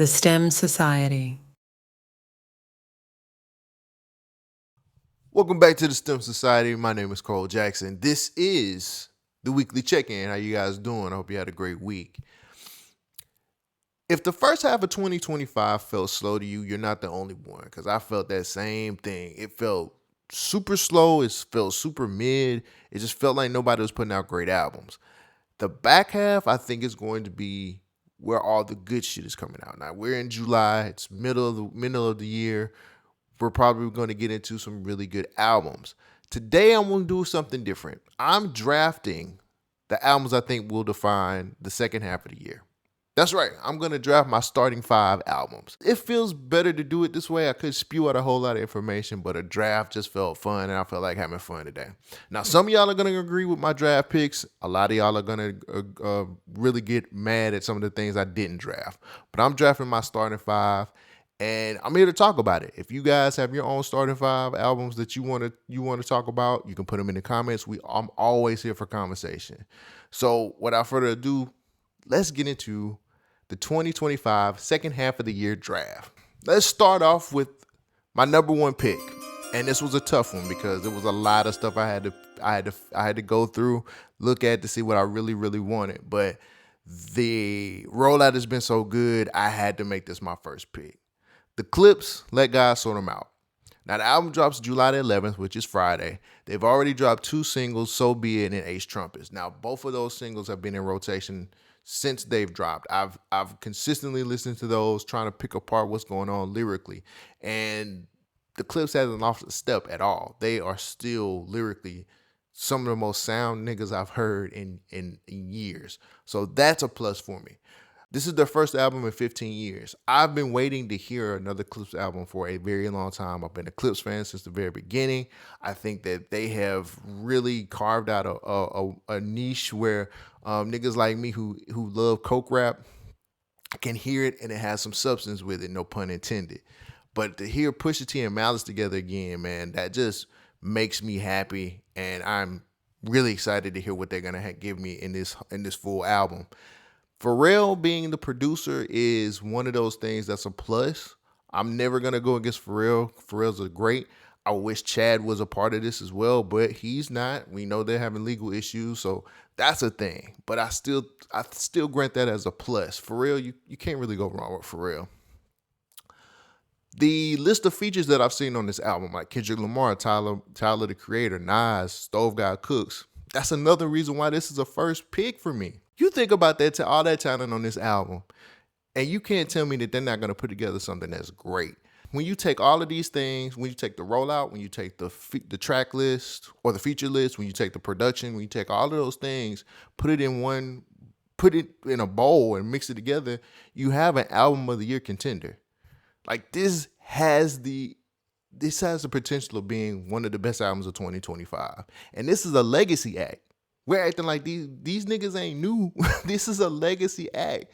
The STEM Society. Welcome back to the STEM Society. My name is Carl Jackson. This is the weekly check-in. How you guys doing? I hope you had a great week. If the first half of 2025 felt slow to you, you're not the only one, because I felt that same thing. It felt super slow. It felt super mid. It just felt like nobody was putting out great albums. The back half, I think, is going to be where all the good shit is coming out. Now, we're in July. It's middle of the year. We're probably going to get into some really good albums. Today, I'm going to do something different. I'm drafting the albums I think will define the second half of the year. That's right. I'm going to draft my starting 5 albums. It feels better to do it this way. I could spew out a whole lot of information, but a draft just felt fun, and I felt like having fun today. Now, some of y'all are going to agree with my draft picks. A lot of y'all are going to really get mad at some of the things I didn't draft. But I'm drafting my starting 5. And I'm here to talk about it. If you guys have your own starting 5 albums that you want to talk about, you can put them in the comments. I'm always here for conversation. So without further ado, let's get into the 2025 second half of the year draft. Let's start off with my number 1 pick. And this was a tough one because there was a lot of stuff I had to go through, look at to see what I really, really wanted. But the rollout has been so good, I had to make this my first pick. The Clipse, Let God Sort Them Out. Now, the album drops July the 11th, which is Friday. They've already dropped 2 singles, So Be It and Ace Trumpets. Now, both of those singles have been in rotation since they've dropped. I've consistently listened to those, trying to pick apart what's going on lyrically. And the Clipse hasn't lost a step at all. They are still lyrically some of the most sound niggas I've heard in years. So that's a plus for me. This is their first album in 15 years. I've been waiting to hear another Clipse album for a very long time. I've been a Clipse fan since the very beginning. I think that they have really carved out a niche where niggas like me who love coke rap can hear it, and it has some substance with it, no pun intended. But to hear Pusha T and Malice together again, man, that just makes me happy, and I'm really excited to hear what they're gonna give me in this full album. Pharrell being the producer is one of those things that's a plus. I'm never going to go against Pharrell. Pharrell's a great. I wish Chad was a part of this as well, but he's not. We know they're having legal issues, so that's a thing. But I still grant that as a plus. Pharrell, you can't really go wrong with Pharrell. The list of features that I've seen on this album, like Kendrick Lamar, Tyler the Creator, Nas, Stove God Cooks, that's another reason why this is a first pick for me. You think about that, all that talent on this album, and you can't tell me that they're not going to put together something that's great. When you take all of these things, when you take the rollout, when you take the track list or the feature list, when you take the production, when you take all of those things, put it in a bowl and mix it together, you have an album of the year contender. Like this has the potential of being one of the best albums of 2025. And this is a legacy act. We're acting like these niggas ain't new. This is a legacy act.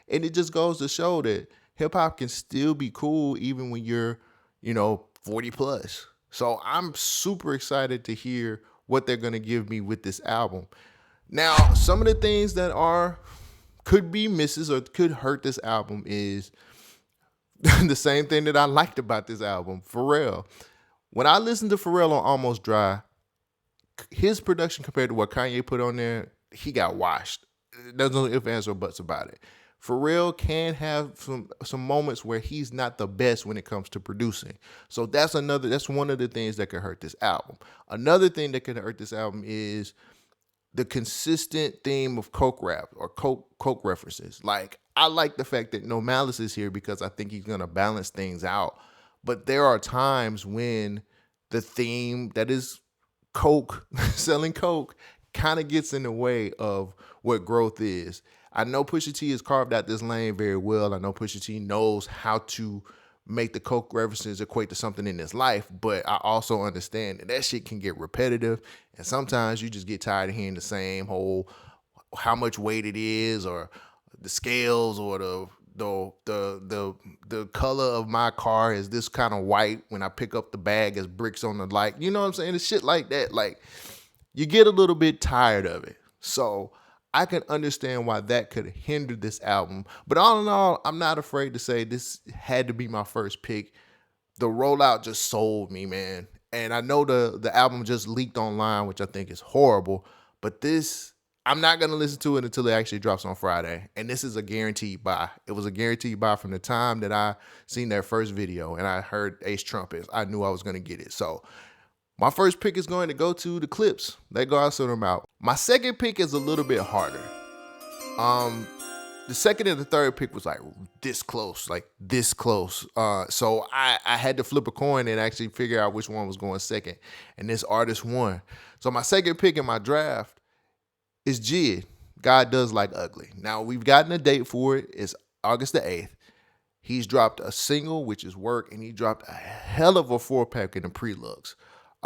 And it just goes to show that hip hop can still be cool even when you're, 40 plus. So I'm super excited to hear what they're going to give me with this album. Now, some of the things that could be misses or could hurt this album is the same thing that I liked about this album, Pharrell. When I listened to Pharrell on Almost Dry, his production compared to what Kanye put on there, he got washed. There's no ifs, ands, or buts about it. Pharrell can have some moments where he's not the best when it comes to producing. So that's one of the things that could hurt this album. Another thing that could hurt this album is the consistent theme of coke rap or coke references. Like, I like the fact that No Malice is here because I think he's gonna balance things out. But there are times when the theme that is coke, selling coke, kind of gets in the way of what growth is. I know Pusha T has carved out this lane very well. I know Pusha T knows how to make the coke references equate to something in his life, but I also understand that shit can get repetitive, and sometimes you just get tired of hearing the same whole how much weight it is, or the scales, or the color of my car is this kind of white when I pick up the bag as bricks on the light. You know what I'm saying? It's shit like that. Like, you get a little bit tired of it. So I can understand why that could hinder this album. But all in all, I'm not afraid to say this had to be my first pick. The rollout just sold me, man. And I know the album just leaked online, which I think is horrible. But this, I'm not gonna listen to it until it actually drops on Friday. And this is a guaranteed buy. It was a guaranteed buy from the time that I seen that first video and I heard Ace Trumpets. I knew I was gonna get it. So my first pick is going to go to the Clipse. They go out, sort them out. My second pick is a little bit harder. The second and the third pick was like this close, like this close. So I had to flip a coin and actually figure out which one was going second. And this artist won. So my second pick in my draft is JID. God Does Like Ugly. Now we've gotten a date for it. It's August the 8th. He's dropped a single, which is Work, and he dropped a hell of a 4-pack in the pre-looks.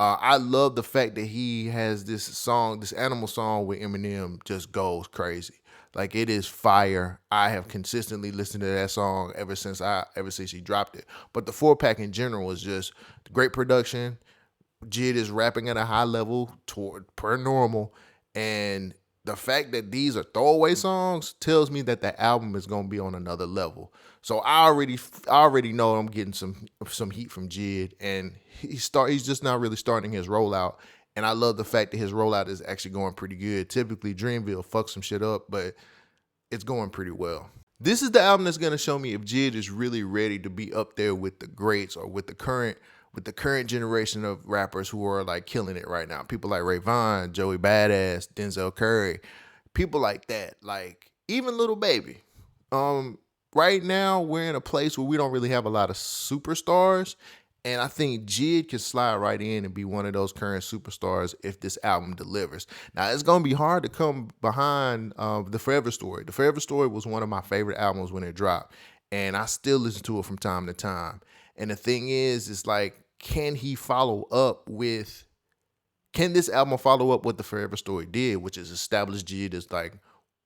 I love the fact that he has this song, this Animal song with Eminem just goes crazy. Like it is fire. I have consistently listened to that song ever since he dropped it. But the 4-pack in general is just great production. JID is rapping at a high level per normal, and the fact that these are throwaway songs tells me that the album is gonna be on another level. So I already know I'm getting some heat from JID, and he's just now really starting his rollout. And I love the fact that his rollout is actually going pretty good. Typically, Dreamville fucks some shit up, but it's going pretty well. This is the album that's gonna show me if JID is really ready to be up there with the greats or with the current generation of rappers who are like killing it right now. People like Ray Vaughn, Joey Badass, Denzel Curry, people like that. Like even Lil Baby. Right now we're in a place where we don't really have a lot of superstars. And I think JID can slide right in and be one of those current superstars if this album delivers. Now, it's going to be hard to come behind The Forever Story. The Forever Story was one of my favorite albums when it dropped, and I still listen to it from time to time. And the thing is, it's like, can this album follow up what The Forever Story did, which is establish JID as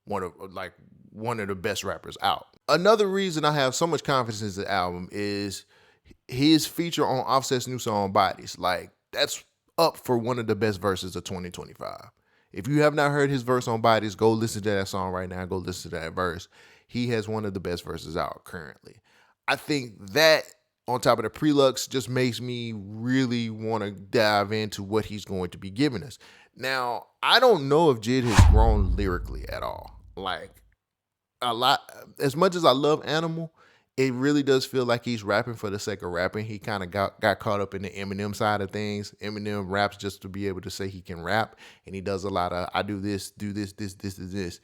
one of the best rappers out. Another reason I have so much confidence in the album is his feature on Offset's new song Bodies. Like that's up for one of the best verses of 2025. If you have not heard his verse on Bodies, go listen to that song right now. Go listen to that verse. He has one of the best verses out currently. I think that on top of the prelux just makes me really want to dive into what he's going to be giving us. Now, I don't know if JID has grown lyrically at all. Like a lot, as much as I love Animal, it really does feel like he's rapping for the sake of rapping. He kind of got caught up in the Eminem side of things. Eminem raps just to be able to say he can rap, and he does a lot of I do this, this.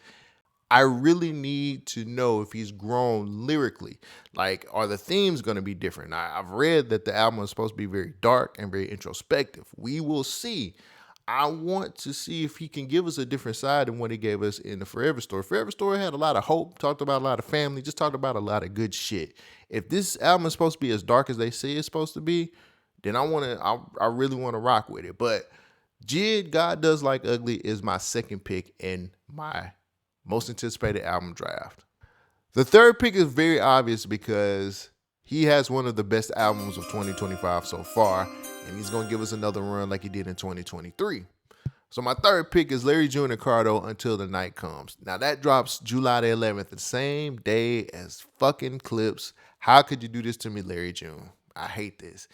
I really need to know if he's grown lyrically. Like, are the themes going to be different? I've read that the album is supposed to be very dark and very introspective. We will see. I want to see if he can give us a different side than what he gave us in the Forever Story. Forever Story had a lot of hope, talked about a lot of family, just talked about a lot of good shit. If this album is supposed to be as dark as they say it's supposed to be, then I really want to rock with it. But JID, God Does Like Ugly is my second pick in my most anticipated album draft. The third pick is very obvious because he has one of the best albums of 2025 so far, and he's going to give us another run like he did in 2023. So my third pick is Larry June and Cardo, Until the Night Comes. Now that drops July the 11th, the same day as fucking Clipse. How could you do this to me, Larry June? I hate this.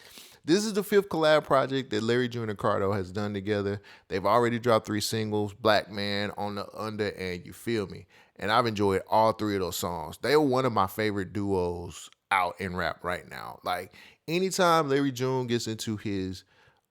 This is the 5th collab project that Larry June and Cardo has done together. They've already dropped 3 singles, Black Man, On the Under, and You Feel Me. And I've enjoyed all 3 of those songs. They are one of my favorite duos out in rap right now. Like anytime Larry June gets into his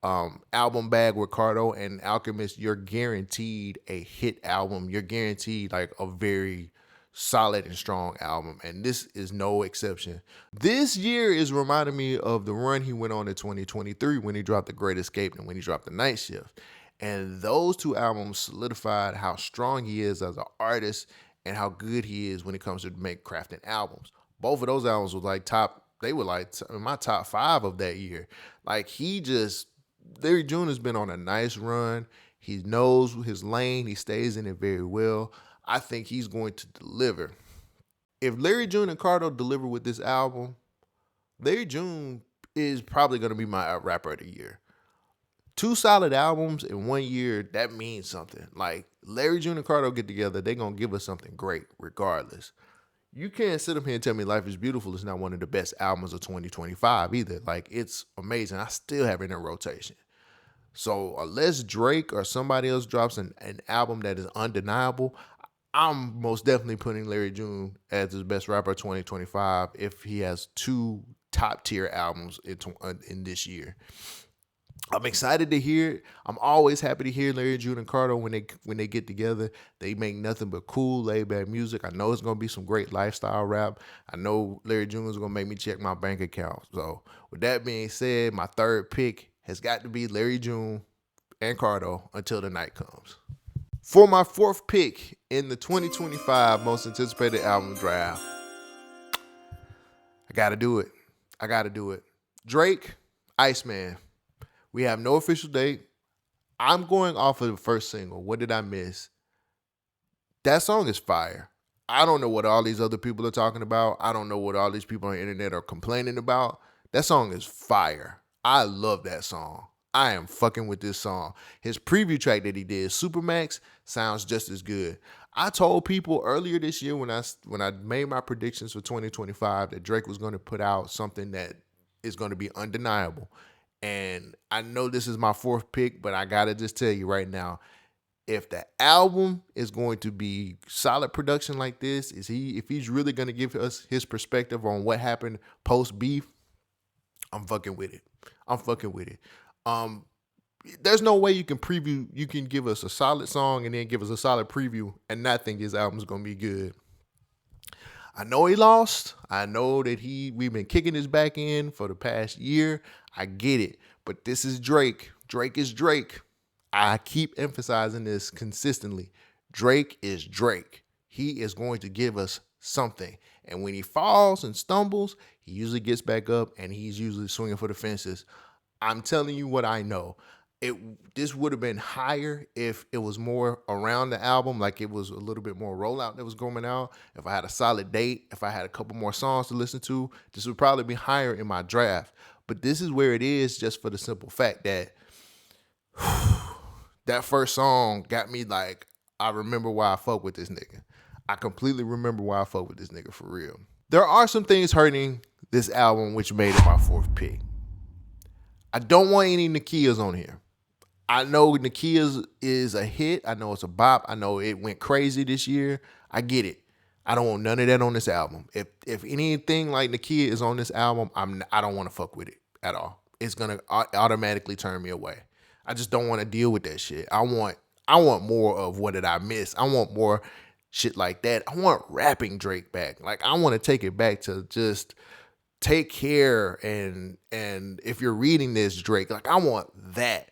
album bag with Cardo and Alchemist, you're guaranteed a hit album. You're guaranteed like a very solid and strong album, and this is no exception. This year is reminding me of the run he went on in 2023 when he dropped The Great Escape and when he dropped The Night Shift. And those 2 albums solidified how strong he is as an artist and how good he is when it comes to crafting albums. Both of those albums were in my top 5 of that year. Like Larry June has been on a nice run. He knows his lane. He stays in it very well. I think he's going to deliver. If Larry June and Cardo deliver with this album, Larry June is probably going to be my rapper of the year. 2 solid albums in 1 year, that means something. Like Larry June and Cardo get together, they're gonna give us something great regardless. You can't sit up here and tell me Life is Beautiful is not one of the best albums of 2025 either. Like, it's amazing. I still have it in rotation. So unless Drake or somebody else drops an album that is undeniable, I'm most definitely putting Larry June as his best rapper of 2025 if he has 2 top tier albums in this year. I'm excited to hear it. I'm always happy to hear Larry June and Cardo when they get together. They make nothing but cool, laid back music. I know it's gonna be some great lifestyle rap. I know Larry June is gonna make me check my bank account. So with that being said, my third pick has got to be Larry June and Cardo Until the Night Comes. For my fourth pick in the 2025 most anticipated album draft, I gotta do it. Drake, Iceman. We have no official date. I'm going off of the first single. What did I miss? That song is fire. I don't know what all these other people are talking about. I don't know what all these people on the internet are complaining about. That song is fire. I love that song. I am fucking with this song. His preview track that he did, Supermax, sounds just as good. I told people earlier this year when I made my predictions for 2025 that Drake was going to put out something that is going to be undeniable. And I know this is my fourth pick, but I gotta just tell you right now, if the album is going to be solid production like this, if he's really gonna give us his perspective on what happened post beef, I'm fucking with it. There's no way you can give us a solid song and then give us a solid preview and not think his album's gonna be good. I know he lost. I know that we've been kicking his back in for the past year. I get it. But this is Drake. Drake is Drake. I keep emphasizing this consistently. Drake is Drake. He is going to give us something. And when he falls and stumbles, he usually gets back up and he's usually swinging for the fences. I'm telling you what I know. This would have been higher if it was more around the album, like it was a little bit more rollout that was going out. If I had a solid date, if I had a couple more songs to listen to, this would probably be higher in my draft. But this is where it is, just for the simple fact that that first song got me like, I remember why I fuck with this nigga. I completely remember why I fuck with this nigga for real. There are some things hurting this album which made it my fourth pick. I don't want any Nakias on here. I know Nakia's is a hit. I know it's a bop. I know it went crazy this year. I get it. I don't want none of that on this album. If anything like Nakia is on this album, I don't want to fuck with it at all. It's gonna automatically turn me away. I just don't want to deal with that shit. I want more of What Did I Miss? I want more shit like that. I want rapping Drake back. Like, I want to take it back to just Take Care and If You're Reading This, Drake. Like, I want that.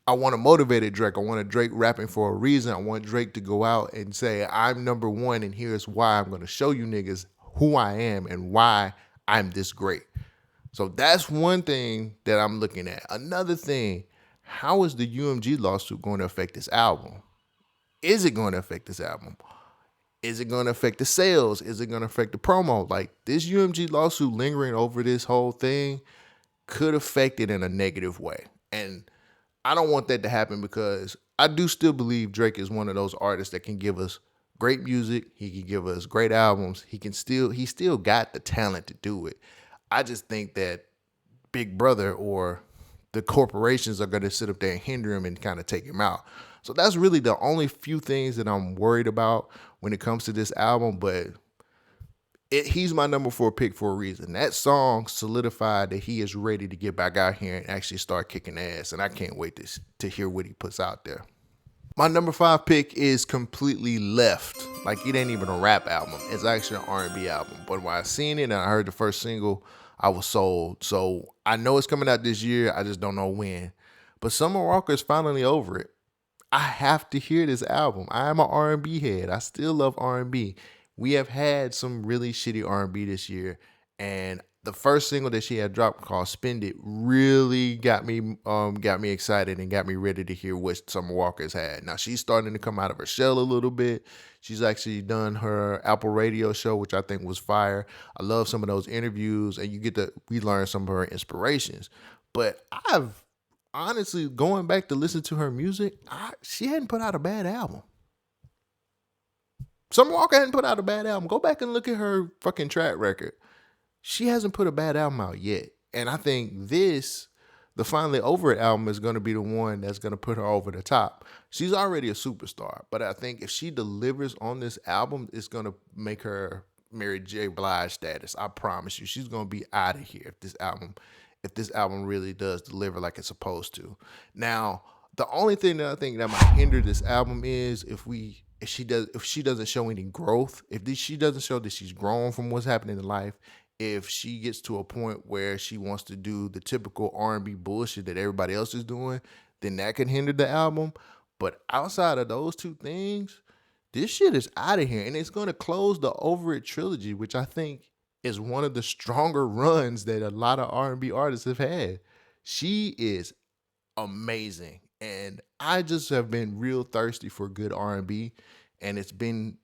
I want a motivated Drake. I want a Drake rapping for a reason. I want Drake to go out and say, I'm number one, and here's why. I'm going to show you niggas who I am and why I'm this great. So that's one thing that I'm looking at. Another thing, how is the UMG lawsuit going to affect this album? Is it going to affect this album? Is it going to affect the sales? Is it going to affect the promo? Like, this UMG lawsuit lingering over this whole thing could affect it in a negative way. And I don't want that to happen because I do still believe Drake is one of those artists that can give us great music. He can give us great albums. He still got the talent to do it. I just think that Big Brother or the corporations are going to sit up there and hinder him and kind of take him out. So that's really the only few things that I'm worried about when it comes to this album. But he's my number 4 pick for a reason. That song solidified that he is ready to get back out here and actually start kicking ass. And I can't wait to hear what he puts out there. My number 5 pick is completely left. Like, it ain't even a rap album. It's actually an R&B album. But when I seen it and I heard the first single, I was sold. So I know it's coming out this year. I just don't know when. But Summer Walker is finally over it. I have to hear this album. I am an R&B head. I still love R&B. We have had some really shitty R&B this year, and the first single that she had dropped called "Spend It" really got me excited and got me ready to hear what Summer Walker's had. Now she's starting to come out of her shell a little bit. She's actually done her Apple Radio show, which I think was fire. I love some of those interviews, and we learn some of her inspirations. But I've honestly, going back to listen to her music, she hadn't put out a bad album. Summer Walker hadn't put out a bad album. Go back and look at her fucking track record. She hasn't put a bad album out yet. And I think the Finally Over It album, is going to be the one that's going to put her over the top. She's already a superstar, but I think if she delivers on this album, it's going to make her Mary J. Blige status. I promise you, she's going to be out of here if this album really does deliver like it's supposed to. Now, the only thing that I think that might hinder this album is if she doesn't show any growth, she doesn't show that she's grown from what's happening in life, if she gets to a point where she wants to do the typical R&B bullshit that everybody else is doing, then that can hinder the album. But outside of those two things, this shit is out of here. And it's going to close the Over It trilogy, which I think is one of the stronger runs that a lot of R&B artists have had. She is amazing. And I just have been real thirsty for good R&B. And it's been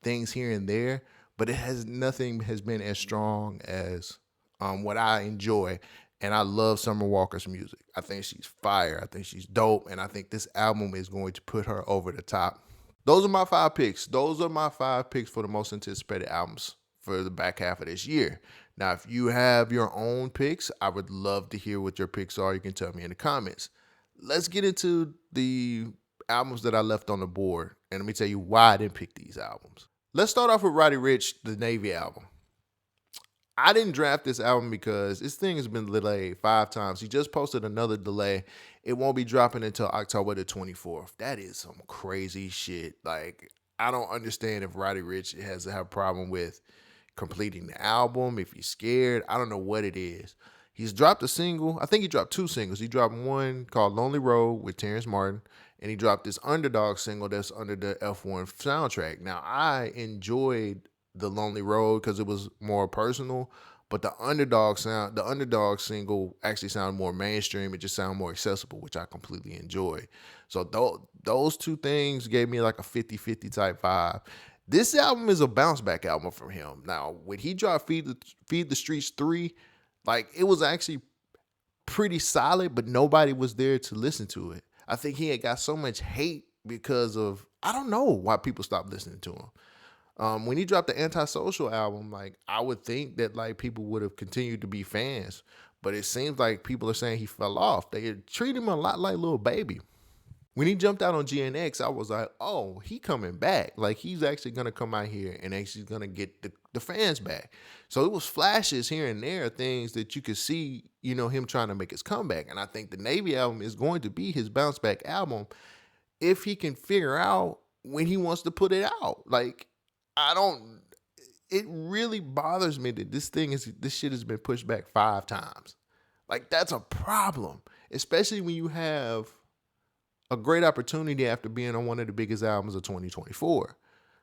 things here and there, but nothing has been as strong as what I enjoy. And I love Summer Walker's music. I think she's fire. I think she's dope. And I think this album is going to put her over the top. Those are my 5 picks. Those are my 5 picks for the most anticipated albums for the back half of this year. Now, if you have your own picks, I would love to hear what your picks are. You can tell me in the comments. Let's get into the albums that I left on the board, and let me tell you why I didn't pick these albums. Let's start off with Roddy Ricch, the Navy album. I didn't draft this album because this thing has been delayed 5 times. He just posted another delay. It won't be dropping until October the 24th. That is some crazy shit. Like, I don't understand if Roddy Ricch has a problem with completing the album, if he's scared. I don't know what it is. He's dropped a single. I think he dropped 2 singles. He dropped one called Lonely Road with Terrence Martin, and he dropped this Underdog single that's under the F1 soundtrack. Now, I enjoyed the Lonely Road because it was more personal, but the Underdog single actually sounded more mainstream. It just sounded more accessible, which I completely enjoy. So those 2 things gave me like a 50-50 type vibe. This album is a bounce back album from him. Now, when he dropped Feed the Streets 3, like, it was actually pretty solid, but nobody was there to listen to it. I think he had got so much hate because of, I don't know why people stopped listening to him. When he dropped the Antisocial album, like, I would think that like people would have continued to be fans, but it seems like people are saying he fell off. They treat him a lot like Lil Baby. When he jumped out on GNX, I was like, oh, he coming back. Like, he's actually going to come out here and actually going to get the fans back. So it was flashes here and there, things that you could see, him trying to make his comeback. And I think the Navy album is going to be his bounce back album if he can figure out when he wants to put it out. Like, it really bothers me that this shit has been pushed back 5 times. Like, that's a problem, especially when you have a great opportunity after being on one of the biggest albums of 2024.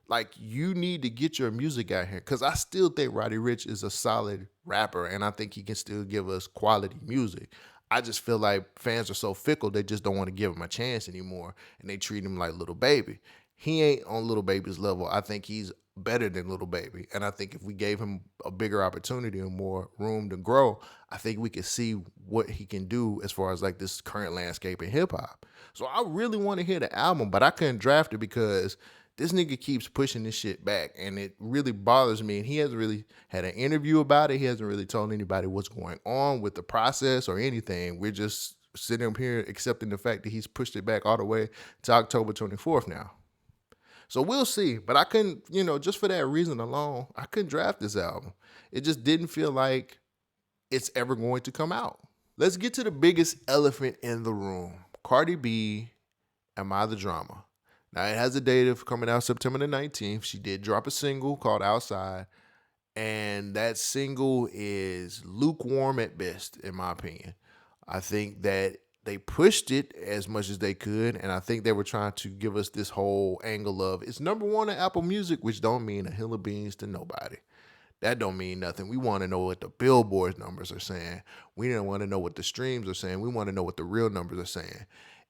Like, you need to get your music out here, because I still think Roddy Ricch is a solid rapper, and I think he can still give us quality music. I just feel like fans are so fickle, they just don't want to give him a chance anymore, and they treat him like Lil Baby. He ain't on Lil Baby's level. I think he's better than Lil Baby, and I think if we gave him a bigger opportunity and more room to grow, I think we could see what he can do as far as like this current landscape in hip-hop. So I really want to hear the album, but I couldn't draft it because this nigga keeps pushing this shit back, and it really bothers me. And he hasn't really had an interview about it. He hasn't really told anybody what's going on with the process or anything. We're just sitting up here accepting the fact that he's pushed it back all the way to October 24th now. So we'll see. But I couldn't, just for that reason alone, I couldn't draft this album. It just didn't feel like it's ever going to come out. Let's get to the biggest elephant in the room. Cardi B, Am I the Drama? Now, it has a date of coming out September the 19th. She did drop a single called Outside, and that single is lukewarm at best, in my opinion. I think that they pushed it as much as they could, and I think they were trying to give us this whole angle of it's number 1 on Apple Music, which don't mean a hill of beans to nobody. That don't mean nothing. We want to know what the Billboard numbers are saying. We don't want to know what the streams are saying. We want to know what the real numbers are saying.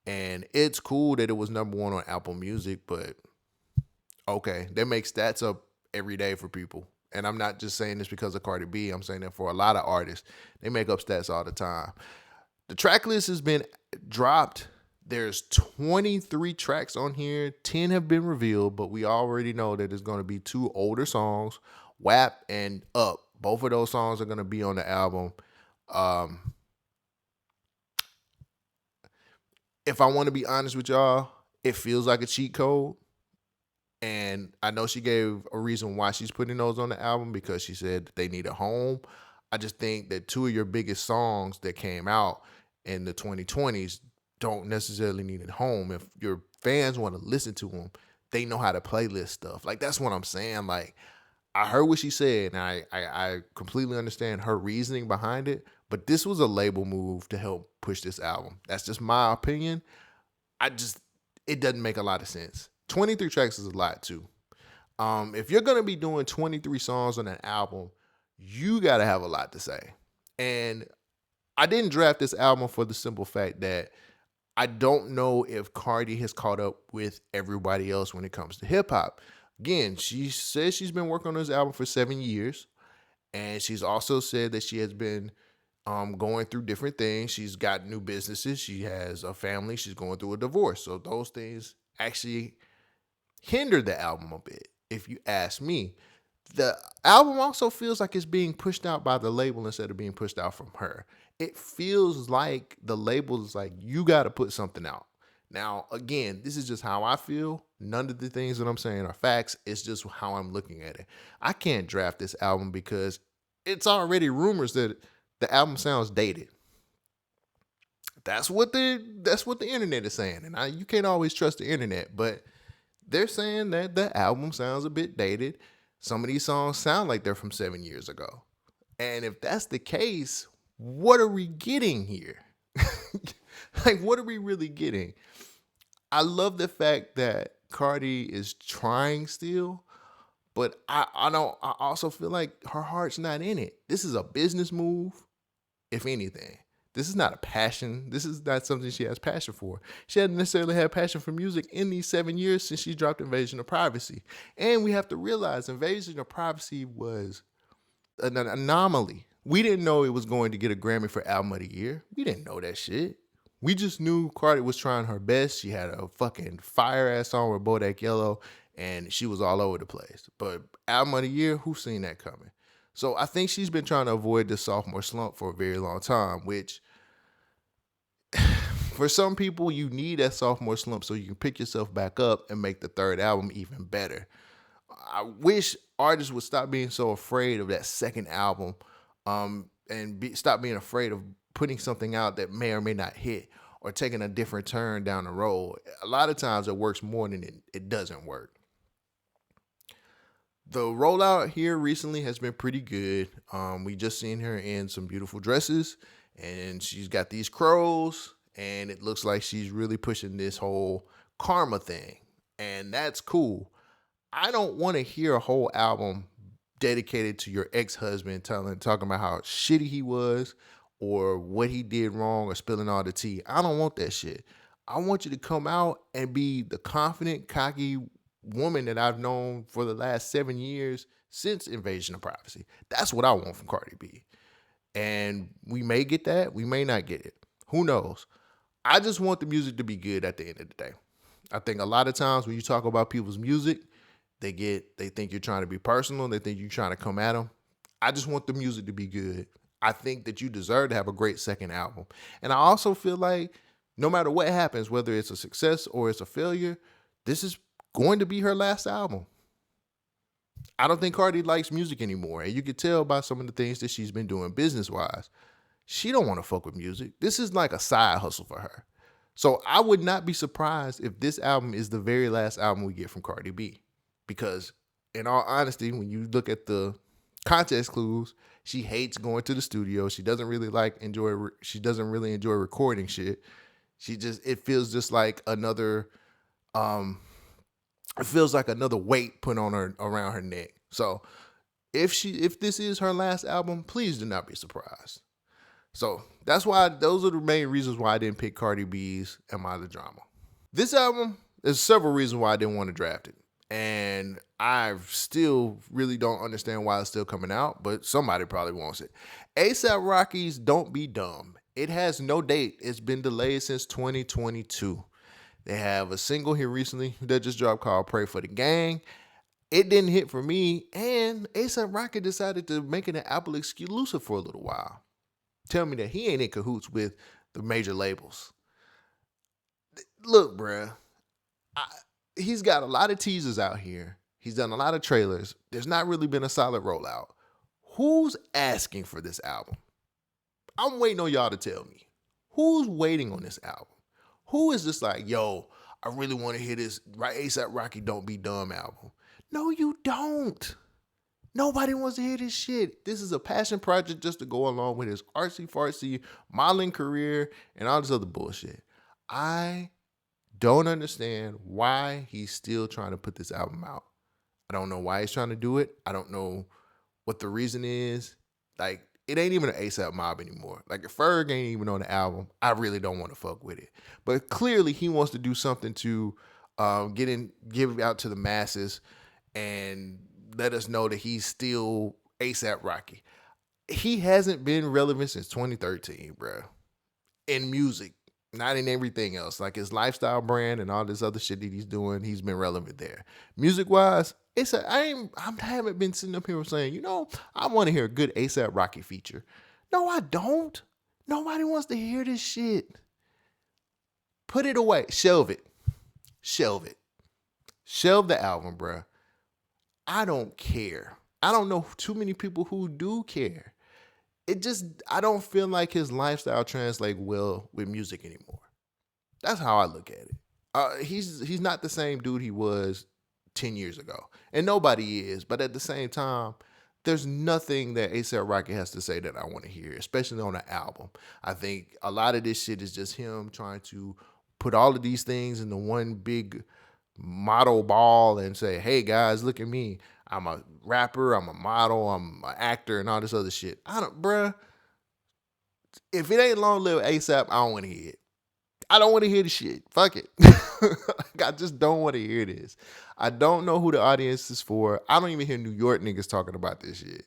And it's cool that it was number 1 on Apple Music, but okay, they make stats up every day for people. And I'm not just saying this because of Cardi B. I'm saying that for a lot of artists. They make up stats all the time. The track list has been dropped. There's 23 tracks on here. 10 have been revealed, but we already know that there's going to be 2 older songs, WAP and Up. Both of those songs are going to be on the album. Um, if I want to be honest with y'all, it feels like a cheat code. And I know she gave a reason why she's putting those on the album, because she said that they need a home. I just think that 2 of your biggest songs that came out in the 2020s don't necessarily need a home. If your fans want to listen to them, they know how to playlist stuff. Like, that's what I'm saying. Like, I heard what she said, and I completely understand her reasoning behind it. But this was a label move to help push this album. That's just my opinion. It doesn't make a lot of sense. 23 tracks is a lot too. If you're gonna be doing 23 songs on an album, you gotta have a lot to say. And I didn't draft this album for the simple fact that I don't know if Cardi has caught up with everybody else when it comes to hip hop. Again, she says she's been working on this album for 7 years, and she's also said that she has been going through different things. She's got new businesses. She has a family. She's going through a divorce. So those things actually hinder the album a bit, if you ask me. The album also feels like it's being pushed out by the label instead of being pushed out from her. It feels like the label is like, you got to put something out. Now, again, this is just how I feel. None of the things that I'm saying are facts. It's just how I'm looking at it. I can't draft this album because it's already rumors that the album sounds dated. That's what the internet is saying, and you can't always trust the internet, but they're saying that the album sounds a bit dated. Some of these songs sound like they're from 7 years ago. And if that's the case, what are we getting here? Like, what are we really getting? I love the fact that Cardi is trying still, but I don't. I also feel like her heart's not in it. This is a business move, if anything. This is not a passion. This is not something she has passion for. She hadn't necessarily had passion for music in these 7 years since she dropped Invasion of Privacy. And we have to realize Invasion of Privacy was an anomaly. We didn't know it was going to get a Grammy for Album of the Year. We didn't know that shit. We just knew Cardi was trying her best. She had a fucking fire ass song with Bodak Yellow, and she was all over the place. But Album of the Year, who's seen that coming? So I think she's been trying to avoid the sophomore slump for a very long time, which for some people, you need that sophomore slump so you can pick yourself back up and make the third album even better. I wish artists would stop being so afraid of that second album, and stop being afraid of putting something out that may or may not hit, or taking a different turn down the road. A lot of times it works more than it doesn't work. The rollout here recently has been pretty good. We just seen her in some beautiful dresses, and she's got these crows, and it looks like she's really pushing this whole karma thing, and that's cool. I don't want to hear a whole album dedicated to your ex-husband talking about how shitty he was, or what he did wrong, or spilling all the tea. I don't want that shit. I want you to come out and be the confident, cocky woman that I've known for the last 7 years since Invasion of Privacy. That's what I want from Cardi B. And we may get that, we may not get it. Who knows? I just want the music to be good at the end of the day. I think a lot of times when you talk about people's music, they think you're trying to be personal, they think you're trying to come at them. I just want the music to be good. I think that you deserve to have a great second album. And I also feel like no matter what happens, whether it's a success or it's a failure, this is going to be her last album. I don't think Cardi likes music anymore. And you can tell by some of the things that she's been doing business-wise. She don't want to fuck with music. This is like a side hustle for her. So I would not be surprised if this album is the very last album we get from Cardi B. Because in all honesty, when you look at the context clues, she hates going to the studio. She doesn't really enjoy recording shit. It feels just like another weight put on her, around her neck. So if this is her last album, please do not be surprised. So those are the main reasons why I didn't pick Cardi B's Am I the Drama. This album, there's several reasons why I didn't want to draft it. And I still really don't understand why it's still coming out, but somebody probably wants it. A$AP Rocky's Don't Be Dumb. It has no date. It's been delayed since 2022. They have a single here recently that just dropped called Pray for the Gang. It didn't hit for me, and A$AP Rocky decided to make it an Apple exclusive for a little while. Tell me that he ain't in cahoots with the major labels. Look, bruh, he's got a lot of teasers out here. He's done a lot of trailers. There's not really been a solid rollout. Who's asking for this album? I'm waiting on y'all to tell me. Who's waiting on this album? Who is just like, yo, I really want to hear this A$AP Rocky Don't Be Dumb album? No, you don't. Nobody wants to hear this shit. This is a passion project just to go along with his artsy-fartsy modeling career and all this other bullshit. I don't understand why he's still trying to put this album out. I don't know why he's trying to do it. I don't know what the reason is. Like, it ain't even an A$AP Mob anymore. Like, if Ferg ain't even on the album, I really don't want to fuck with it. But clearly he wants to do something to give out to the masses and let us know that he's still A$AP Rocky. He hasn't been relevant since 2013, bro. In music, not in everything else. Like his lifestyle brand and all this other shit that he's doing, he's been relevant there. Music wise, I haven't been sitting up here saying, you know, I want to hear a good A$AP Rocky feature. No, I don't. Nobody wants to hear this shit. Put it away. Shelve it. Shelve it. Shelve the album, bro. I don't care. I don't know too many people who do care. I don't feel like his lifestyle translates well with music anymore. That's how I look at it. He's not the same dude he was 10 years ago. And nobody is. But at the same time, there's nothing that A$AP Rocky has to say that I want to hear, especially on an album. I think a lot of this shit is just him trying to put all of these things into one big model ball and say, hey guys, look at me. I'm a rapper, I'm a model, I'm an actor, and all this other shit. Bruh, if it ain't long live A$AP, I don't want to hear it. I don't want to hear the shit. Fuck it. I just don't want to hear this. I don't know who the audience is for. I don't even hear New York niggas talking about this shit.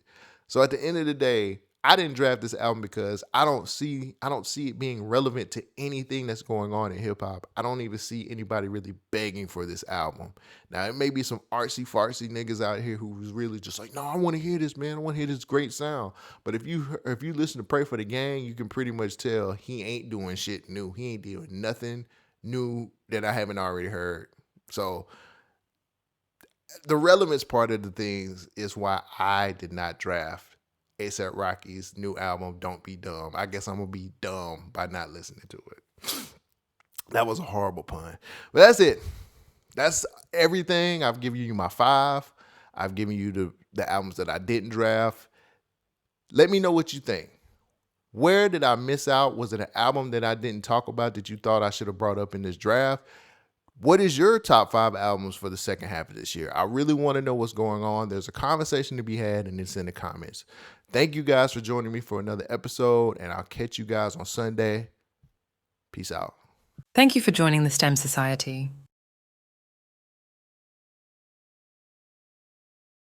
So at the end of the day, I didn't draft this album because I don't see it being relevant to anything that's going on in hip hop. I don't even see anybody really begging for this album. Now it may be some artsy fartsy niggas out here who's really just like, no, I want to hear this, man. I want to hear this great sound. But if you listen to Pray for the Gang, you can pretty much tell he ain't doing shit new. He ain't doing nothing new that I haven't already heard. So the relevance part of the things is why I did not draft A$AP Rocky's new album, Don't Be Dumb. I guess I'm going to be dumb by not listening to it. That was a horrible pun. But that's it. That's everything. I've given you my 5. I've given you the albums that I didn't draft. Let me know what you think. Where did I miss out? Was it an album that I didn't talk about that you thought I should have brought up in this draft? What is your top 5 albums for the second half of this year? I really want to know what's going on. There's a conversation to be had, and it's in the comments. Thank you guys for joining me for another episode, and I'll catch you guys on Sunday. Peace out. Thank you for joining the STEM Society.